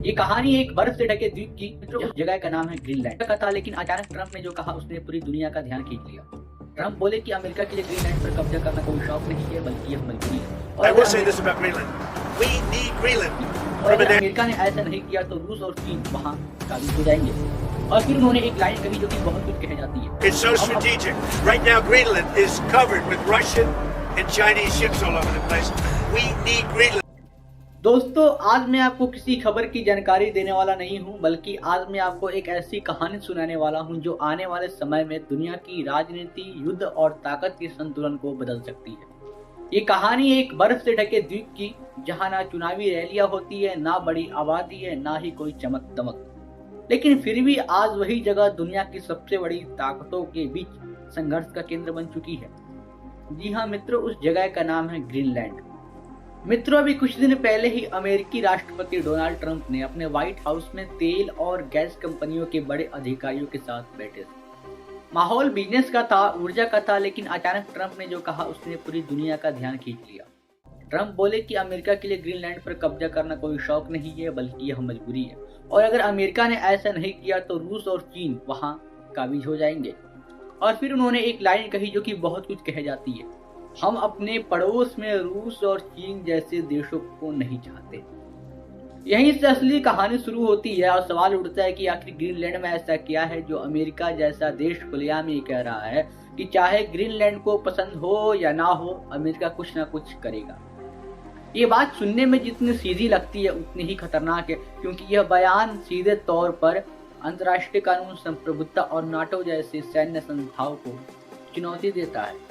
ये कहानी एक बर्फ से ढके द्वीप की उस जगह का नाम है ग्रीनलैंड का था, लेकिन अचानक ट्रंप ने जो कहा उसने पूरी दुनिया का ध्यान खींच लिया। ट्रंप बोले कि अमेरिका के लिए ग्रीनलैंड पर कब्जा करना कोई शौक नहीं है, बल्कि यह मजबूरी है। और I will say this about Greenland. We need Greenland. अगर अमेरिका ने ऐसा नहीं किया तो रूस और चीन वहाँ काबिज हो जाएंगे। और फिर उन्होंने एक लाइन कही जो कि बहुत कुछ कह जाती है। It's so strategic. Right now, Greenland is covered with Russian and Chinese ships all over the place. We need Greenland. दोस्तों, आज मैं आपको किसी खबर की जानकारी देने वाला नहीं हूं, बल्कि आज मैं आपको एक ऐसी कहानी सुनाने वाला हूं जो आने वाले समय में दुनिया की राजनीति, युद्ध और ताकत के संतुलन को बदल सकती है। ये कहानी एक बर्फ से ढके द्वीप की, जहां ना चुनावी रैलियां होती है, ना बड़ी आबादी है, ना ही कोई चमक दमक, लेकिन फिर भी आज वही जगह दुनिया की सबसे बड़ी ताकतों के बीच संघर्ष का केंद्र बन चुकी है। जी हाँ मित्रों, उस जगह का नाम है ग्रीनलैंड। मित्रों, अभी कुछ दिन पहले ही अमेरिकी राष्ट्रपति डोनाल्ड ट्रंप ने अपने व्हाइट हाउस में तेल और गैस कंपनियों के बड़े अधिकारियों के साथ बैठे थे। माहौल बिजनेस का था, ऊर्जा का था, लेकिन अचानक ट्रंप ने जो कहा उसने पूरी दुनिया का ध्यान खींच लिया। ट्रंप बोले कि अमेरिका के लिए ग्रीनलैंड पर कब्जा करना कोई शौक नहीं है, बल्कि यह मजबूरी है। और अगर अमेरिका ने ऐसा नहीं किया तो रूस और चीन वहां काबिज हो जाएंगे। और फिर उन्होंने एक लाइन कही जो कि बहुत कुछ कह जाती है। हम अपने पड़ोस में रूस और चीन जैसे देशों को नहीं चाहते। यहीं से असली कहानी शुरू होती है और सवाल उठता है कि आखिर ग्रीनलैंड में ऐसा क्या है जो अमेरिका जैसा देश खुलेआम ये कह रहा है कि चाहे ग्रीनलैंड को पसंद हो या ना हो, अमेरिका कुछ ना कुछ करेगा। ये बात सुनने में जितनी सीधी लगती है उतनी ही खतरनाक है, क्योंकि यह बयान सीधे तौर पर अंतर्राष्ट्रीय कानून, संप्रभुता और नाटो जैसे सैन्य संस्थाओं को चुनौती देता है।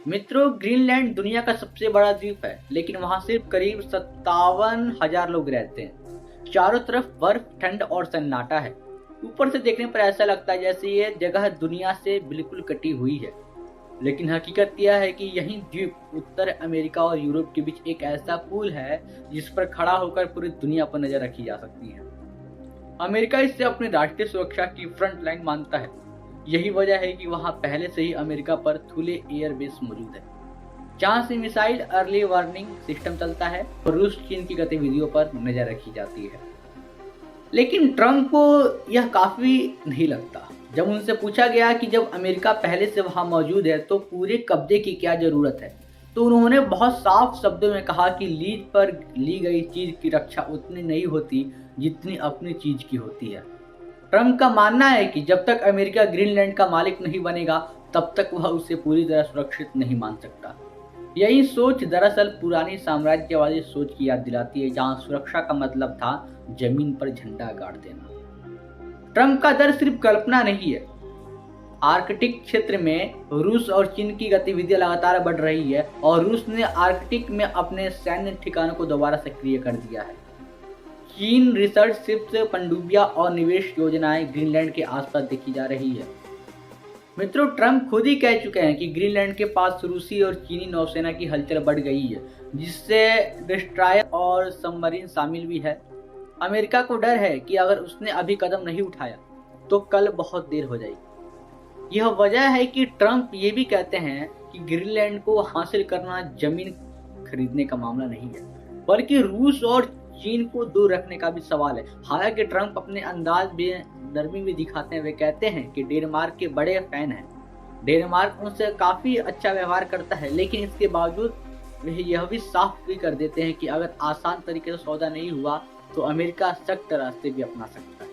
मित्रों, ग्रीनलैंड दुनिया का सबसे बड़ा द्वीप है, लेकिन वहां सिर्फ करीब 57,000 लोग रहते हैं। चारों तरफ बर्फ, ठंड और सन्नाटा है। ऊपर से देखने पर ऐसा लगता है जैसे ये जगह दुनिया से बिल्कुल कटी हुई है, लेकिन हकीकत यह है कि यही द्वीप उत्तर अमेरिका और यूरोप के बीच एक ऐसा पुल है जिस पर खड़ा होकर पूरी दुनिया पर नजर रखी जा सकती है। अमेरिका इसे अपनी राष्ट्रीय सुरक्षा की फ्रंट लाइन मानता है। यही वजह है कि वहां पहले से ही अमेरिका पर थुले एयर बेस मौजूद है, जहां से मिसाइल अर्ली वार्निंग सिस्टम चलता है और रूस चीन की गतिविधियों पर नजर रखी जाती है। लेकिन ट्रंप को यह काफी नहीं लगता। जब उनसे पूछा गया कि जब अमेरिका पहले से वहां मौजूद है तो पूरे कब्जे की क्या जरूरत है, तो उन्होंने बहुत साफ शब्दों में कहा कि लीज पर ली गई चीज की रक्षा उतनी नहीं होती जितनी अपनी चीज की होती है। ट्रंप का मानना है कि जब तक अमेरिका ग्रीनलैंड का मालिक नहीं बनेगा तब तक वह उसे पूरी तरह सुरक्षित नहीं मान सकता। यही सोच दरअसल पुरानी साम्राज्यवादी सोच की याद दिलाती है, जहां सुरक्षा का मतलब था जमीन पर झंडा गाड़ देना। ट्रंप का डर सिर्फ कल्पना नहीं है। आर्कटिक क्षेत्र में रूस और चीन की गतिविधियां लगातार बढ़ रही है और रूस ने आर्कटिक में अपने सैन्य ठिकानों को दोबारा सक्रिय कर दिया है। चीन रिसर्च शिप्स, पनडुब्बियां और निवेश योजनाएं ग्रीनलैंड के आसपास देखी जा रही है। मित्रों, ट्रंप खुद ही कह चुके हैं कि ग्रीनलैंड के पास रूसी और चीनी नौसेना की हलचल बढ़ गई है, जिससे डिस्ट्रॉयर और सबमरीन शामिल भी है। अमेरिका को डर है कि अगर उसने अभी कदम नहीं उठाया तो कल बहुत देर हो जाएगी। यह वजह है कि ट्रंप ये भी कहते हैं कि ग्रीनलैंड को हासिल करना जमीन खरीदने का मामला नहीं है, बल्कि रूस और चीन को दूर रखने का भी सवाल है। हालांकि ट्रंप अपने अंदाज में नरमी भी दिखाते हैं। वे कहते हैं कि डेनमार्क के बड़े फैन हैं। डेनमार्क उनसे काफी अच्छा व्यवहार करता है, लेकिन इसके बावजूद वे यह भी साफ भी कर देते हैं कि अगर आसान तरीके से सौदा नहीं हुआ तो अमेरिका सख्त रास्ते भी अपना सकता है।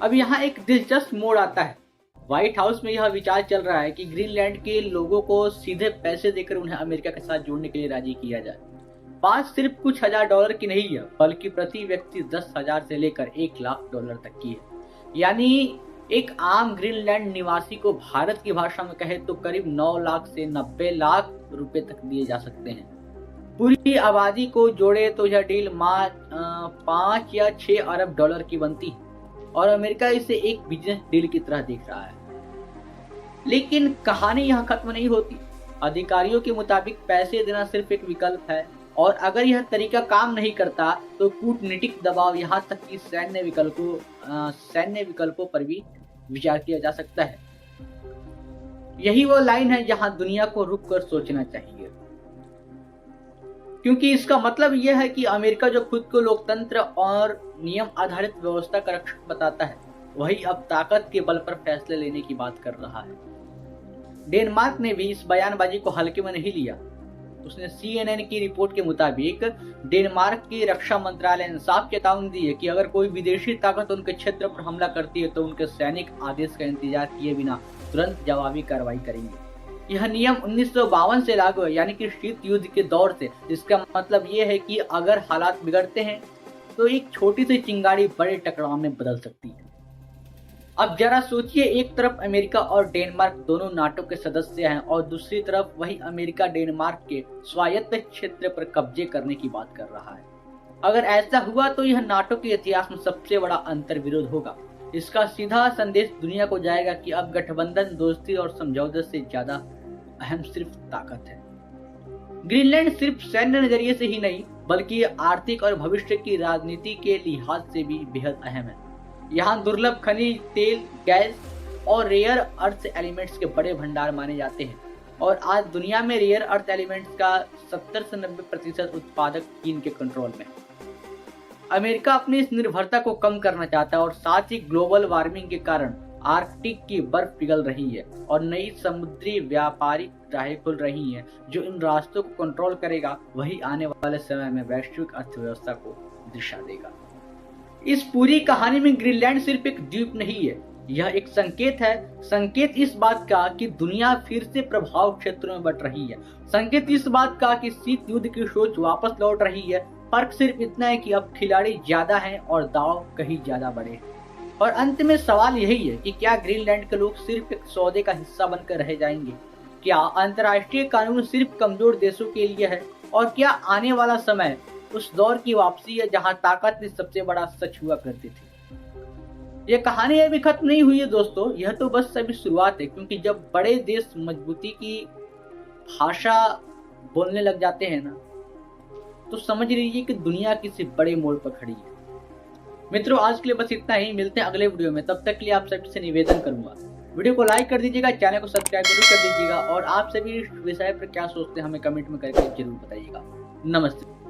अब यहाँ एक दिलचस्प मोड़ आता है। व्हाइट हाउस में यह विचार चल रहा है कि ग्रीनलैंड के लोगों को सीधे पैसे देकर उन्हें अमेरिका के साथ जोड़ने के लिए राजी किया जाए। बात सिर्फ कुछ $1000 की नहीं है, बल्कि प्रति व्यक्ति 10,000 से लेकर $1,00,000 तक की है। यानी एक आम ग्रीनलैंड निवासी को भारत की भाषा में कहे तो करीब 9 लाख से 90 लाख रुपए तक दिए जा सकते हैं। पूरी आबादी को जोड़े तो यह डील 5 या 6 अरब डॉलर की बनती है और अमेरिका इसे एक बिजनेस डील की तरह देख रहा है। लेकिन कहानी यहाँ खत्म नहीं होती। अधिकारियों के मुताबिक पैसे देना सिर्फ एक विकल्प है, और अगर यह तरीका काम नहीं करता तो कूटनीतिक दबाव, यहाँ तक कि सैन्य विकल्पों पर भी विचार किया जा सकता है। यही वो लाइन है जहां दुनिया को रुक कर सोचना चाहिए। क्योंकि इसका मतलब यह है कि अमेरिका जो खुद को लोकतंत्र और नियम आधारित व्यवस्था का रक्षक बताता है, वही अब ताकत के बल पर फैसले लेने की बात कर रहा है। डेनमार्क ने भी इस बयानबाजी को हल्के में नहीं लिया। उसने CNN की रिपोर्ट के मुताबिक डेनमार्क की रक्षा मंत्रालय ने साफ चेतावनी दी है कि अगर कोई विदेशी ताकत उनके क्षेत्र पर हमला करती है तो उनके सैनिक आदेश का इंतजार किए बिना तुरंत जवाबी कार्रवाई करेंगे। यह नियम 1952 से लागू है, यानी कि शीत युद्ध के दौर से। इसका मतलब यह है कि अगर हालात बिगड़ते हैं तो एक छोटी सी चिंगारी बड़े टकराव में बदल सकती है। अब जरा सोचिए, एक तरफ अमेरिका और डेनमार्क दोनों नाटो के सदस्य हैं और दूसरी तरफ वही अमेरिका डेनमार्क के स्वायत्त क्षेत्र पर कब्जे करने की बात कर रहा है। अगर ऐसा हुआ तो यह नाटो के इतिहास में सबसे बड़ा अंतर्विरोध होगा। इसका सीधा संदेश दुनिया को जाएगा कि अब गठबंधन दोस्ती और समझौते से ज्यादा अहम सिर्फ ताकत है। ग्रीनलैंड सिर्फ सैन्य नजरिए से ही नहीं बल्कि आर्थिक और भविष्य की राजनीति के लिहाज से भी बेहद अहम है। यहाँ दुर्लभ खनिज तेल, गैस और रेयर अर्थ एलिमेंट्स के बड़े भंडार माने जाते हैं और आज दुनिया में रेयर अर्थ एलिमेंट्स का 70 से 90% उत्पादक चीन के कंट्रोल में। अमेरिका अपनी इस निर्भरता को कम करना चाहता है और साथ ही ग्लोबल वार्मिंग के कारण आर्कटिक की बर्फ पिघल रही है और नई समुद्री व्यापारिक राहें खुल रही हैं। जो इन रास्तों को कंट्रोल करेगा वही आने वाले समय में वैश्विक अर्थव्यवस्था को दिशा देगा। इस पूरी कहानी में ग्रीनलैंड सिर्फ एक द्वीप नहीं है, यह एक संकेत है। संकेत इस बात का कि दुनिया फिर से प्रभाव क्षेत्रों में बंट रही है। संकेत इस बात का कि शीत युद्ध की सोच वापस लौट रही है। फर्क सिर्फ इतना है कि अब खिलाड़ी ज्यादा हैं और दाव कहीं ज्यादा बड़े हैं। और अंत में सवाल यही है कि क्या ग्रीनलैंड के लोग सिर्फ एक सौदे का हिस्सा बनकर रह जाएंगे? क्या अंतर्राष्ट्रीय कानून सिर्फ कमजोर देशों के लिए है? और क्या आने वाला समय उस दौर की वापसी है जहां ताकत ही सबसे बड़ा सच हुआ करती थी? ये कहानी अभी खत्म नहीं हुई है दोस्तों, यह तो बस अभी शुरुआत है। क्योंकि जब बड़े देश मजबूती की भाषा बोलने लग जाते हैं ना, तो समझ लीजिए कि दुनिया किसी बड़े मोड़ पर खड़ी है। मित्रों, आज के लिए बस इतना ही। मिलते हैं अगले वीडियो में। तब तक के लिए आप सबसे निवेदन करूंगा, वीडियो को लाइक कर दीजिएगा, चैनल को सब्सक्राइब जरूर कर दीजिएगा और आप सभी इस विषय पर क्या सोचते हैं हमें कमेंट में करके जरूर बताइएगा। नमस्ते।